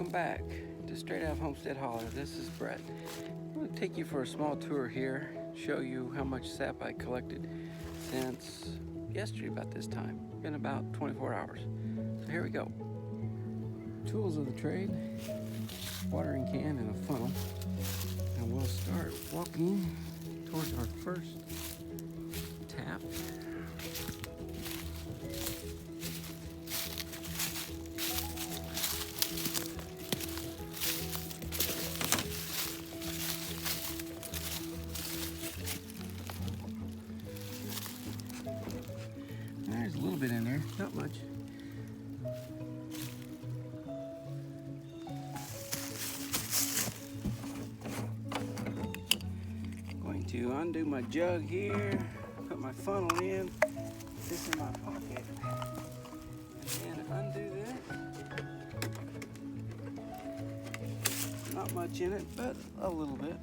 welcome back to Straight Out of Homestead Holler. This is Brett. I'm going to take you for a small tour here, show you how much sap I collected since yesterday about this time, in about 24 hours. So here we go. Tools of the trade, watering can and a funnel. And we'll start walking towards our first tap. There's a little bit in there, not much. Going to undo my jug here, put my funnel in, put this in my pocket, and then undo that. Not much in it, but a little bit.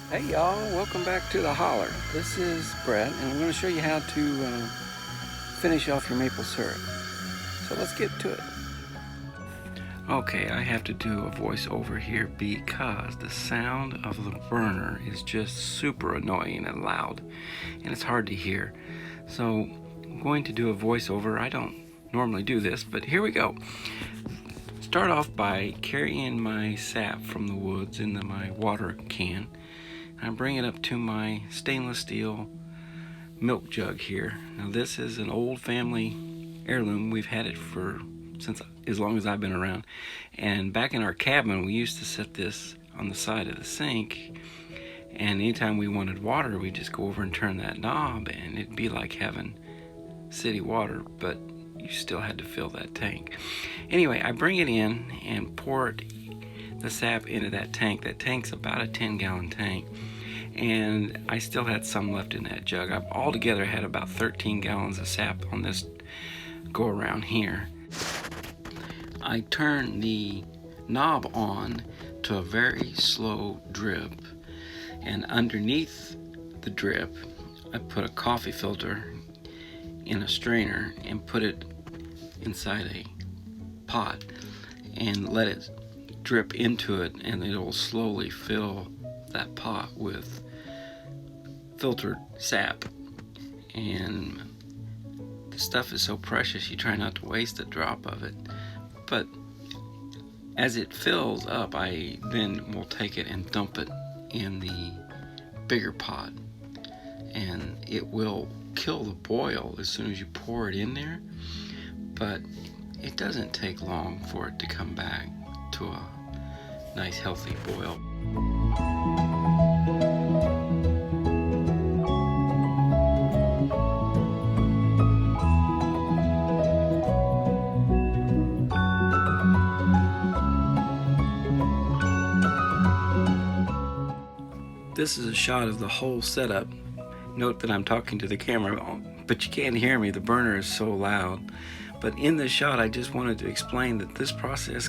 Hey y'all, welcome back to the holler. This is Brett, and I'm going to show you how to finish off your maple syrup. So let's get to it. Okay, I have to do a voiceover here because the sound of the burner is just super annoying and loud, and it's hard to hear. So I'm going to do a voiceover. I don't normally do this, but here we go. Start off by carrying my sap from the woods into my water can. I bring it up to my stainless steel milk jug here. Now this is an old family heirloom. We've had it for since as long as I've been around. And back in our cabin, we used to set this on the side of the sink. And anytime we wanted water, we'd just go over and turn that knob, and it'd be like having city water, but you still had to fill that tank. Anyway, I bring it in and pour the sap into that tank. That tank's about a 10-gallon tank, and I still had some left in that jug. I've altogether had about 13 gallons of sap on this go around here. I turn the knob on to a very slow drip, and underneath the drip I put a coffee filter in a strainer and put it inside a pot and let it drip into it, and it will slowly fill that pot with filtered sap. And the stuff is so precious, you try not to waste a drop of it. But as it fills up, I then will take it and dump it in the bigger pot, and it will kill the boil as soon as you pour it in there, but it doesn't take long for it to come back to a nice healthy boil. This is a shot of the whole setup. Note that I'm talking to the camera, but you can't hear me. The burner is so loud. But in this shot, I just wanted to explain that this process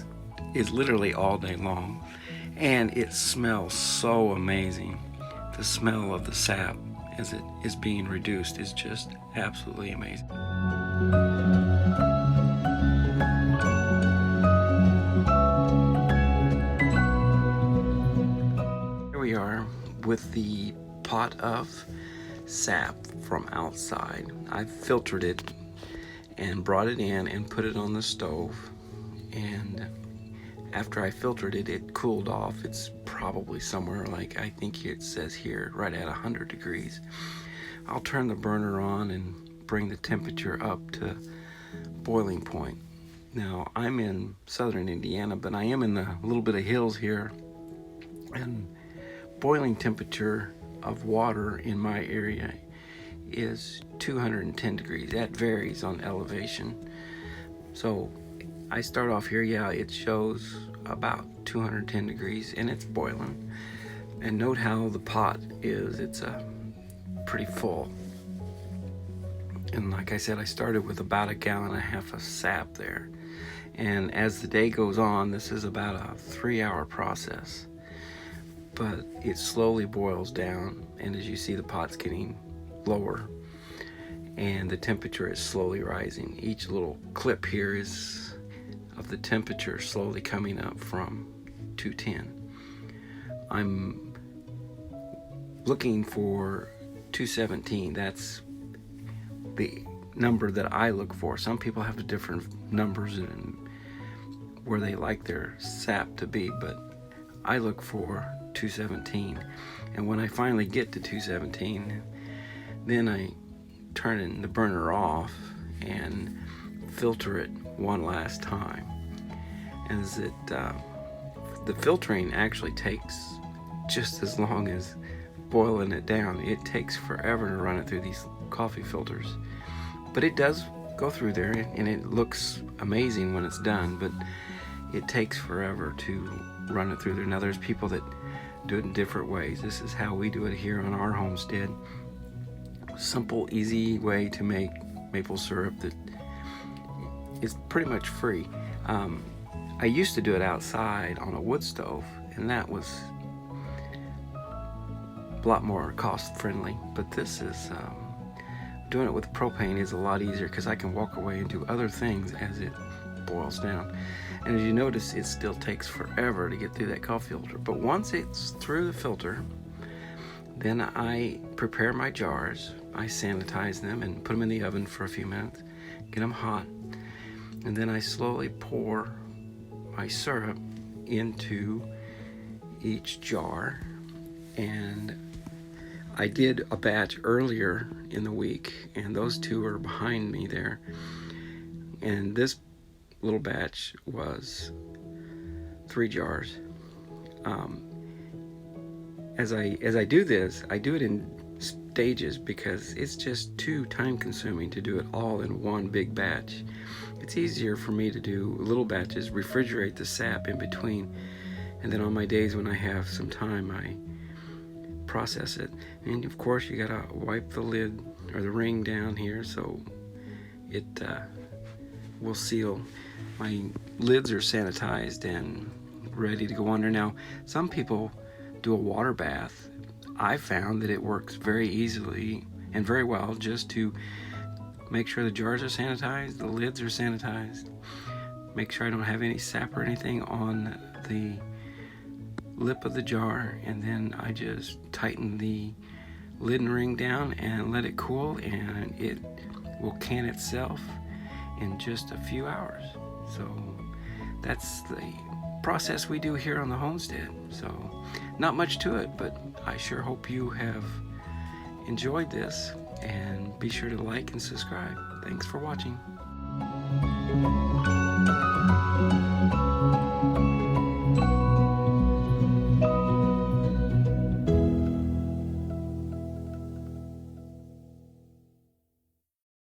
is literally all day long, and it smells so amazing. The smell of the sap as it is being reduced is just absolutely amazing. Here we are with the pot of sap from outside. I've filtered it and brought it in and put it on the stove, and after I filtered it, it cooled off. It's probably somewhere like, I think it says here, right at 100 degrees. I'll turn the burner on and bring the temperature up to boiling point. Now, I'm in southern Indiana, but I am in a little bit of hills here, and boiling temperature of water in my area is 210 degrees. That varies on elevation. So I start off here, yeah, it shows about 210 degrees and it's boiling. And note how the pot is, it's pretty full. And like I said, I started with about 1.5 gallons of sap there. And as the day goes on, this is about a 3-hour process. But it slowly boils down, and as you see, the pot's getting lower and the temperature is slowly rising. Each little clip here is of the temperature slowly coming up from 210. I'm looking for 217. That's the number that I look for. Some people have different numbers and where they like their sap to be, but I look for 217. And when I finally get to 217, then I turn the burner off and filter it one last time. And the filtering actually takes just as long as boiling it down. It takes forever to run it through these coffee filters, but it does go through there, and it looks amazing when it's done, but it takes forever to run it through there. Now there's people that do it in different ways. This is how we do it here on our homestead. Simple, easy way to make maple syrup that is pretty much free. I used to do it outside on a wood stove, and that was a lot more cost friendly, but this is doing it with propane is a lot easier because I can walk away and do other things as it boils down. And as you notice, it still takes forever to get through that coffee filter, but once it's through the filter, then I prepare my jars. I sanitize them and put them in the oven for a few minutes, get them hot, and then I slowly pour my syrup into each jar. And I did a batch earlier in the week, and those two are behind me there. And this little batch was 3 jars. As I do this, I do it in stages because it's just too time consuming to do it all in one big batch. It's easier for me to do little batches, refrigerate the sap in between, and then on my days when I have some time, I process it. And of course, you gotta wipe the lid or the ring down here so it will seal. My lids are sanitized and ready to go under. Now, some people do a water bath. I found that it works very easily and very well just to make sure the jars are sanitized, the lids are sanitized, make sure I don't have any sap or anything on the lip of the jar, and then I just tighten the lid and ring down and let it cool, and it will can itself in just a few hours. So that's the process we do here on the homestead. So not much to it, but I sure hope you have enjoyed this, and be sure to like and subscribe. Thanks for watching.